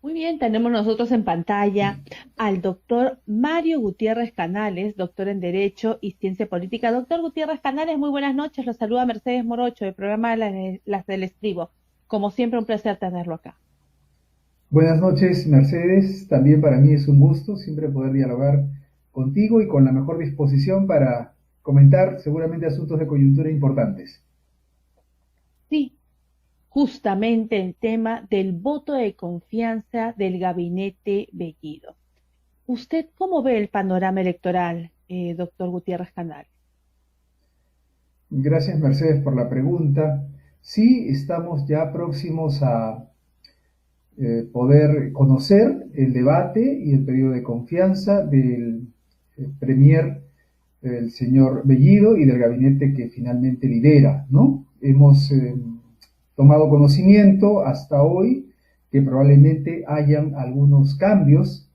Muy bien, tenemos nosotros en pantalla al doctor Mario Gutiérrez Canales, doctor en Derecho y Ciencia Política. Doctor Gutiérrez Canales, muy buenas noches. Los saluda Mercedes Morocho, del programa de Las del Estribo. Como siempre, un placer tenerlo acá. Buenas noches, Mercedes. También para mí es un gusto siempre poder dialogar contigo y con la mejor disposición para comentar seguramente asuntos de coyuntura importantes. Sí, justamente el tema del voto de confianza del gabinete Bellido. ¿Usted cómo ve el panorama electoral, doctor Gutiérrez Canales? Gracias, Mercedes, por la pregunta. Sí, estamos ya próximos a poder conocer el debate y el pedido de confianza del Premier, el señor Bellido, y del gabinete que finalmente lidera, ¿no? Hemos tomado conocimiento hasta hoy que probablemente hayan algunos cambios,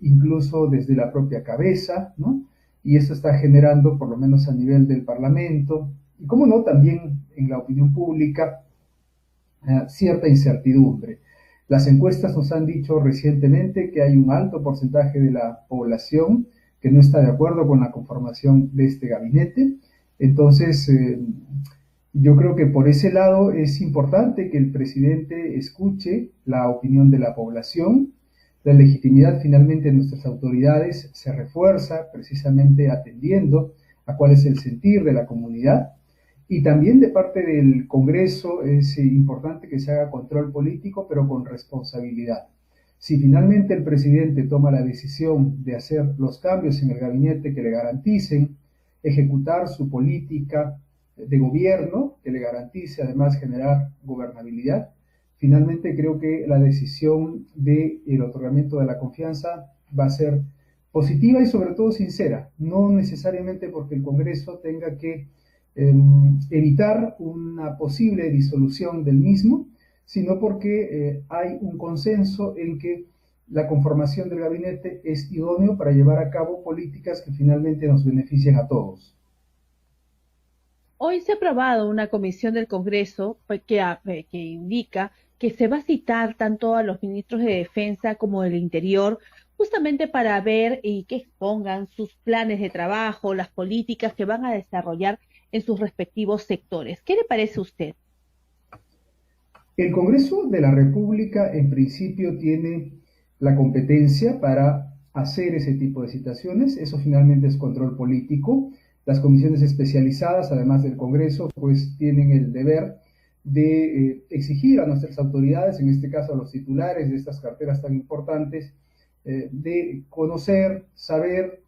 incluso desde la propia cabeza, ¿no? Y eso está generando, por lo menos a nivel del Parlamento, y como no, también en la opinión pública, cierta incertidumbre. Las encuestas nos han dicho recientemente que hay un alto porcentaje de la población que no está de acuerdo con la conformación de este gabinete. Entonces, yo creo que por ese lado es importante que el presidente escuche la opinión de la población. La legitimidad finalmente de nuestras autoridades se refuerza precisamente atendiendo a cuál es el sentir de la comunidad. Y también de parte del Congreso es importante que se haga control político, pero con responsabilidad. Si finalmente el presidente toma la decisión de hacer los cambios en el gabinete que le garanticen ejecutar su política de gobierno, que le garantice además generar gobernabilidad, finalmente creo que la decisión del otorgamiento de la confianza va a ser positiva y sobre todo sincera, no necesariamente porque el Congreso tenga que evitar una posible disolución del mismo, sino porque hay un consenso en que la conformación del gabinete es idóneo para llevar a cabo políticas que finalmente nos beneficien a todos. Hoy se ha aprobado una comisión del Congreso que indica que se va a citar tanto a los ministros de Defensa como del Interior, justamente para ver y que expongan sus planes de trabajo, las políticas que van a desarrollar en sus respectivos sectores. ¿Qué le parece a usted? El Congreso de la República en principio tiene la competencia para hacer ese tipo de citaciones, eso finalmente es control político. Las comisiones especializadas, además del Congreso, pues tienen el deber de exigir a nuestras autoridades, en este caso a los titulares de estas carteras tan importantes, de conocer, saber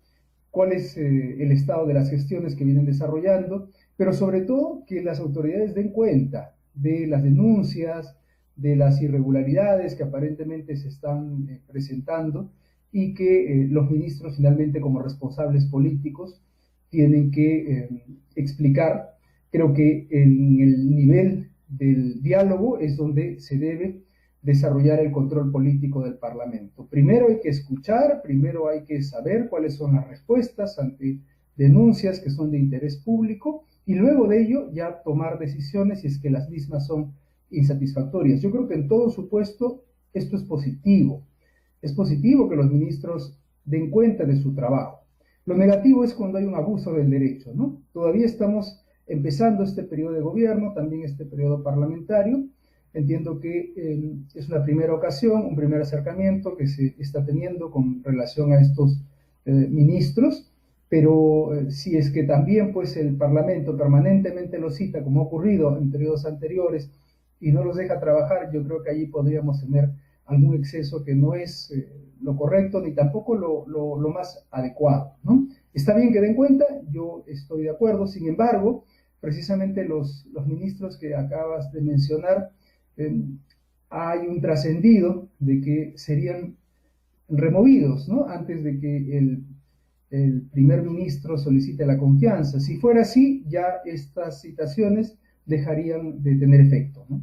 cuál es el estado de las gestiones que vienen desarrollando, pero sobre todo que las autoridades den cuenta de las denuncias, de las irregularidades que aparentemente se están presentando y que los ministros finalmente como responsables políticos tienen que explicar. Creo que en el nivel del diálogo es donde se debe desarrollar el control político del Parlamento. Primero hay que escuchar, primero hay que saber cuáles son las respuestas ante denuncias que son de interés público y luego de ello ya tomar decisiones si es que las mismas son insatisfactorias. Yo creo que en todo supuesto esto es positivo. Es positivo que los ministros den cuenta de su trabajo. Lo negativo es cuando hay un abuso del derecho, ¿no? Todavía estamos empezando este periodo de gobierno, también este periodo parlamentario. Entiendo que es una primera ocasión, un primer acercamiento que se está teniendo con relación a estos ministros, pero si es que también pues el Parlamento permanentemente los cita, como ha ocurrido en periodos anteriores, y no los deja trabajar, yo creo que allí podríamos tener algún exceso que no es lo correcto ni tampoco lo más adecuado, ¿no? Está bien que den cuenta, yo estoy de acuerdo, sin embargo, precisamente los ministros que acabas de mencionar, hay un trascendido de que serían removidos, ¿no? Antes de que el primer ministro solicite la confianza. Si fuera así, ya estas citaciones dejarían de tener efecto, ¿no?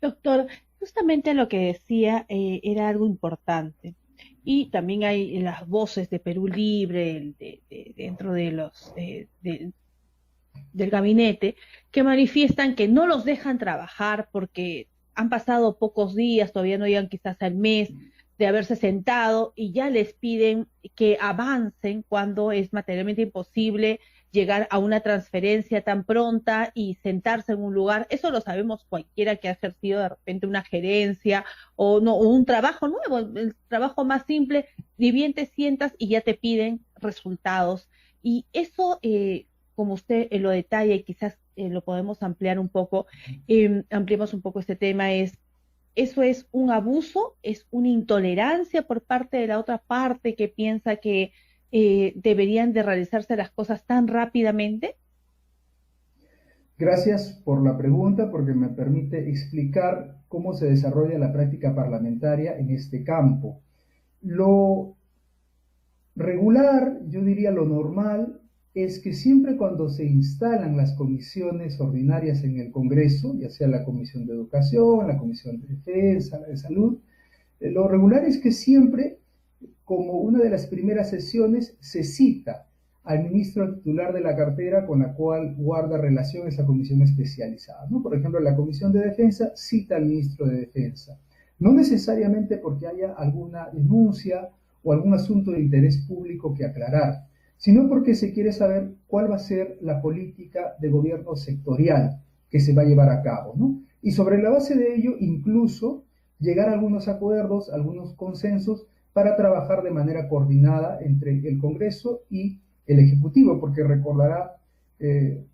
Doctor, justamente lo que decía era algo importante. Y también hay las voces de Perú Libre dentro de del gabinete que manifiestan que no los dejan trabajar porque han pasado pocos días, todavía no llegan quizás al mes de haberse sentado y ya les piden que avancen cuando es materialmente imposible llegar a una transferencia tan pronta y sentarse en un lugar. Eso lo sabemos cualquiera que ha ejercido de repente una gerencia o no, o un trabajo nuevo, el trabajo más simple, ni bien te sientas y ya te piden resultados. Y eso, como usted lo detalla y quizás lo podemos ampliar un poco, ampliemos un poco este tema, eso es un abuso, es una intolerancia por parte de la otra parte que piensa que deberían de realizarse las cosas tan rápidamente. Gracias por la pregunta porque me permite explicar cómo se desarrolla la práctica parlamentaria en este campo. Lo regular, yo diría lo normal, es que siempre cuando se instalan las comisiones ordinarias en el Congreso, ya sea la Comisión de Educación, la Comisión de Defensa, la de Salud, lo regular es que siempre, como una de las primeras sesiones, se cita al ministro titular de la cartera con la cual guarda relación esa comisión especializada, ¿no? Por ejemplo, la Comisión de Defensa cita al ministro de Defensa. No necesariamente porque haya alguna denuncia o algún asunto de interés público que aclarar, sino porque se quiere saber cuál va a ser la política de gobierno sectorial que se va a llevar a cabo, ¿no? Y sobre la base de ello, incluso llegar a algunos acuerdos, algunos consensos para trabajar de manera coordinada entre el Congreso y el Ejecutivo, porque recordará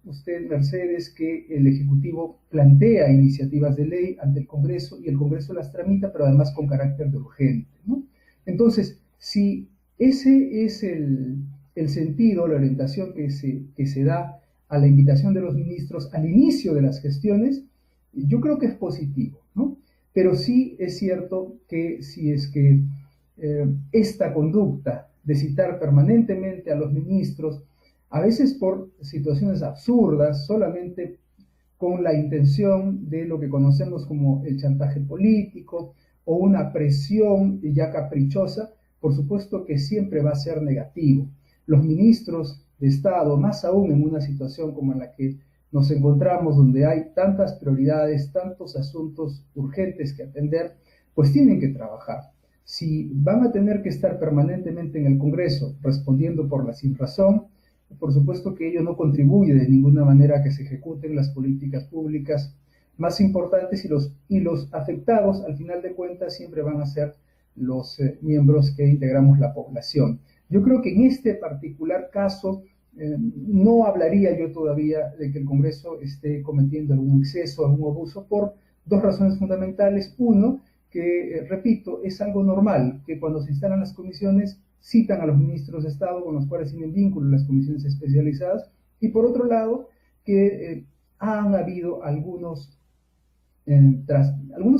usted, Mercedes, que el Ejecutivo plantea iniciativas de ley ante el Congreso y el Congreso las tramita, pero además con carácter de urgente, ¿no? Entonces, si ese es el sentido, la orientación que se da a la invitación de los ministros al inicio de las gestiones, yo creo que es positivo, ¿no? Pero sí es cierto que si es que esta conducta de citar permanentemente a los ministros, a veces por situaciones absurdas, solamente con la intención de lo que conocemos como el chantaje político o una presión ya caprichosa, por supuesto que siempre va a ser negativo. Los ministros de Estado, más aún en una situación como en la que nos encontramos, donde hay tantas prioridades, tantos asuntos urgentes que atender, pues tienen que trabajar. Si van a tener que estar permanentemente en el Congreso respondiendo por la sinrazón, por supuesto que ello no contribuye de ninguna manera a que se ejecuten las políticas públicas más importantes y los afectados, al final de cuentas, siempre van a ser los miembros que integramos la población. Yo creo que en este particular caso no hablaría yo todavía de que el Congreso esté cometiendo algún exceso, algún abuso, por dos razones fundamentales. Uno, que, repito, es algo normal, que cuando se instalan las comisiones citan a los ministros de Estado con los cuales tienen vínculo las comisiones especializadas, y por otro lado, que han habido algunos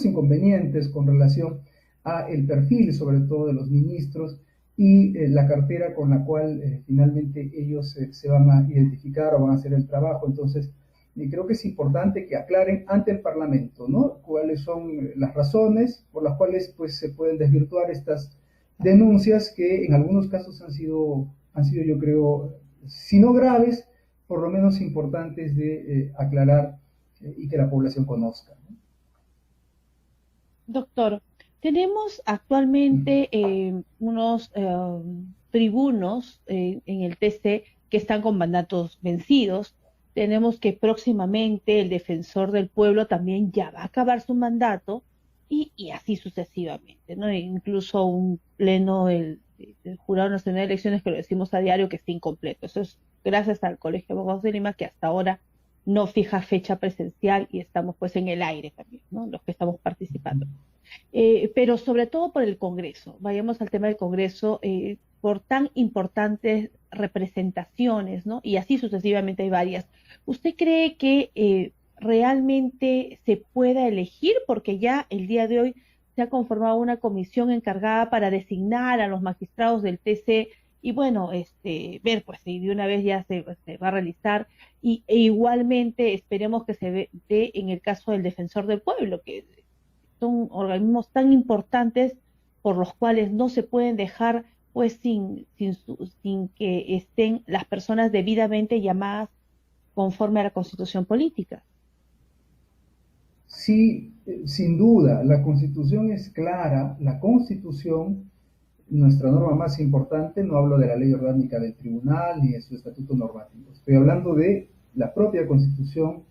inconvenientes con relación a el perfil, sobre todo de los ministros, y la cartera con la cual finalmente ellos se van a identificar o van a hacer el trabajo. Entonces, creo que es importante que aclaren ante el Parlamento, ¿no?, cuáles son las razones por las cuales pues, se pueden desvirtuar estas denuncias que en algunos casos han sido yo creo, si no graves, por lo menos importantes de aclarar y que la población conozca, ¿no? Doctor, tenemos actualmente unos tribunos en el TC que están con mandatos vencidos. Tenemos que próximamente el defensor del pueblo también ya va a acabar su mandato y así sucesivamente, ¿no? E incluso un pleno del Jurado Nacional de Elecciones, que lo decimos a diario, que está incompleto. Eso es gracias al Colegio de Abogados de Lima, que hasta ahora no fija fecha presencial y estamos pues en el aire también, ¿no?, los que estamos participando. Pero sobre todo por el Congreso. Vayamos al tema del Congreso, por tan importantes representaciones, ¿no? Y así sucesivamente hay varias. ¿Usted cree que realmente se pueda elegir? Porque ya el día de hoy se ha conformado una comisión encargada para designar a los magistrados del TC y bueno, ver pues si de una vez ya se va a realizar e igualmente esperemos que se dé en el caso del defensor del pueblo, que son organismos tan importantes por los cuales no se pueden dejar pues sin que estén las personas debidamente llamadas conforme a la Constitución política. Sí, sin duda, la Constitución es clara. La Constitución, nuestra norma más importante, no hablo de la ley orgánica del tribunal ni de su estatuto normativo. Estoy hablando de la propia Constitución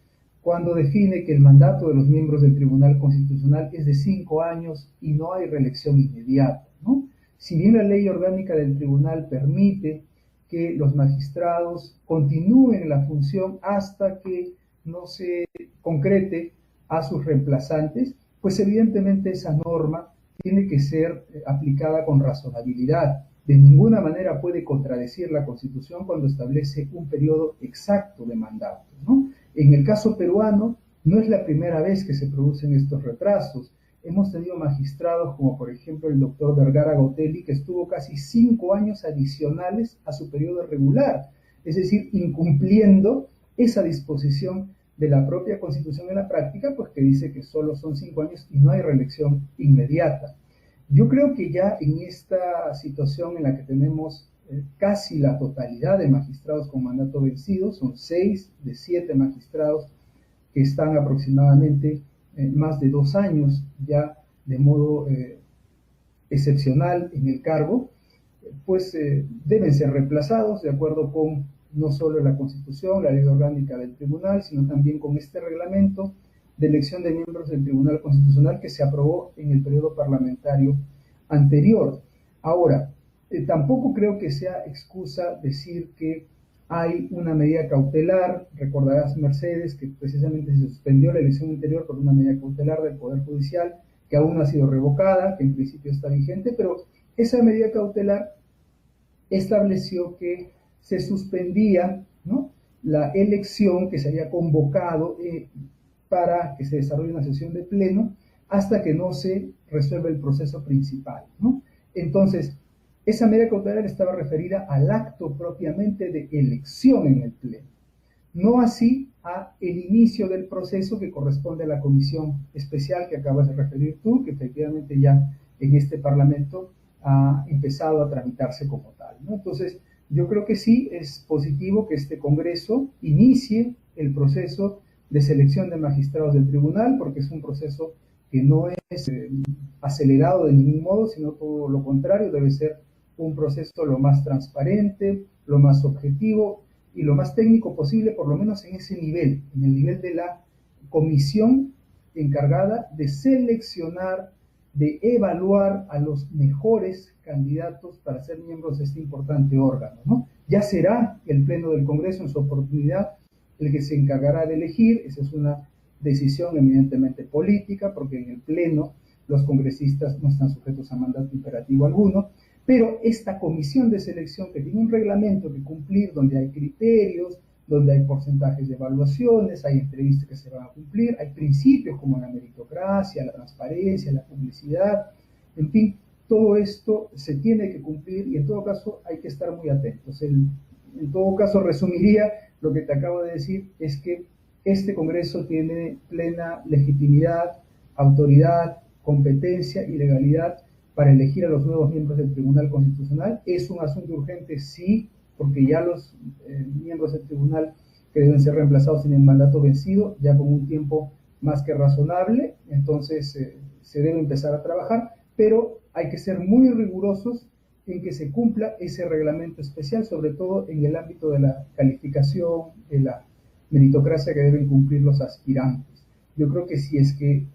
cuando define que el mandato de los miembros del Tribunal Constitucional es de 5 años y no hay reelección inmediata, ¿no? Si bien la ley orgánica del tribunal permite que los magistrados continúen la función hasta que no se concrete a sus reemplazantes, pues evidentemente esa norma tiene que ser aplicada con razonabilidad. De ninguna manera puede contradecir la Constitución cuando establece un periodo exacto de mandato, ¿no? En el caso peruano, no es la primera vez que se producen estos retrasos. Hemos tenido magistrados como por ejemplo el doctor Vergara Gotelli, que estuvo casi 5 años adicionales a su periodo regular, es decir, incumpliendo esa disposición de la propia Constitución en la práctica, pues que dice que solo son 5 años y no hay reelección inmediata. Yo creo que ya en esta situación en la que tenemos casi la totalidad de magistrados con mandato vencido, son 6 de 7 magistrados que están aproximadamente más de 2 años ya de modo excepcional en el cargo, pues deben ser reemplazados de acuerdo con no solo la Constitución, la ley orgánica del tribunal, sino también con este reglamento de elección de miembros del Tribunal Constitucional que se aprobó en el periodo parlamentario anterior. Ahora, tampoco creo que sea excusa decir que hay una medida cautelar. Recordarás, Mercedes, que precisamente se suspendió la elección anterior por una medida cautelar del Poder Judicial, que aún no ha sido revocada, que en principio está vigente, pero esa medida cautelar estableció que se suspendía, ¿no?, la elección que se había convocado para que se desarrolle una sesión de pleno hasta que no se resuelva el proceso principal, ¿no? Entonces, esa medida cautelar estaba referida al acto propiamente de elección en el pleno, no así a el inicio del proceso que corresponde a la comisión especial que acabas de referir tú, que efectivamente ya en este Parlamento ha empezado a tramitarse como tal, ¿no? Entonces, yo creo que sí es positivo que este Congreso inicie el proceso de selección de magistrados del tribunal, porque es un proceso que no es acelerado de ningún modo, sino todo lo contrario, debe ser un proceso lo más transparente, lo más objetivo y lo más técnico posible, por lo menos en ese nivel, en el nivel de la comisión encargada de seleccionar, de evaluar a los mejores candidatos para ser miembros de este importante órgano, ¿no? Ya será el Pleno del Congreso en su oportunidad el que se encargará de elegir. Esa es una decisión eminentemente política, porque en el Pleno los congresistas no están sujetos a mandato imperativo alguno, pero esta comisión de selección que tiene un reglamento que cumplir, donde hay criterios, donde hay porcentajes de evaluaciones, hay entrevistas que se van a cumplir, hay principios como la meritocracia, la transparencia, la publicidad, en fin, todo esto se tiene que cumplir y en todo caso hay que estar muy atentos. En todo caso, resumiría lo que te acabo de decir, es que este Congreso tiene plena legitimidad, autoridad, competencia y legalidad para elegir a los nuevos miembros del Tribunal Constitucional. Es un asunto urgente, sí, porque ya los miembros del tribunal que deben ser reemplazados tienen mandato vencido, ya con un tiempo más que razonable, entonces se debe empezar a trabajar, pero hay que ser muy rigurosos en que se cumpla ese reglamento especial, sobre todo en el ámbito de la calificación, de la meritocracia que deben cumplir los aspirantes. Yo creo que si es que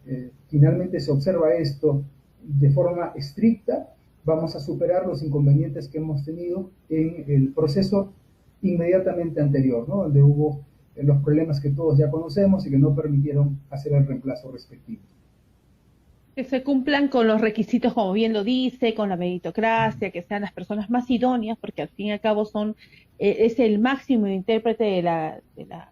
finalmente se observa esto de forma estricta, vamos a superar los inconvenientes que hemos tenido en el proceso inmediatamente anterior, ¿no?, donde hubo los problemas que todos ya conocemos y que no permitieron hacer el reemplazo respectivo. Que se cumplan con los requisitos, como bien lo dice, con la meritocracia, que sean las personas más idóneas, porque al fin y al cabo es el máximo intérprete de la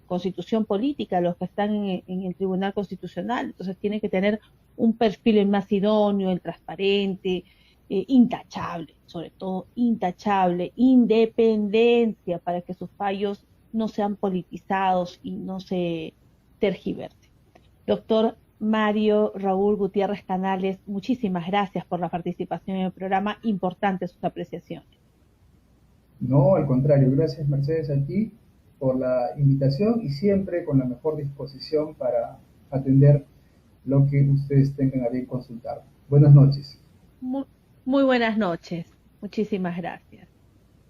constitución política, los que están en el Tribunal Constitucional. Entonces tienen que tener un perfil el más idóneo, el transparente, intachable, sobre todo intachable, independencia, para que sus fallos no sean politizados y no se tergiversen. Doctor Mario Raúl Gutiérrez Canales, muchísimas gracias por la participación en el programa, importantes sus apreciaciones. No, al contrario, gracias Mercedes a ti por la invitación y siempre con la mejor disposición para atender lo que ustedes tengan a bien consultar. Buenas noches. Muy, muy buenas noches. Muchísimas gracias.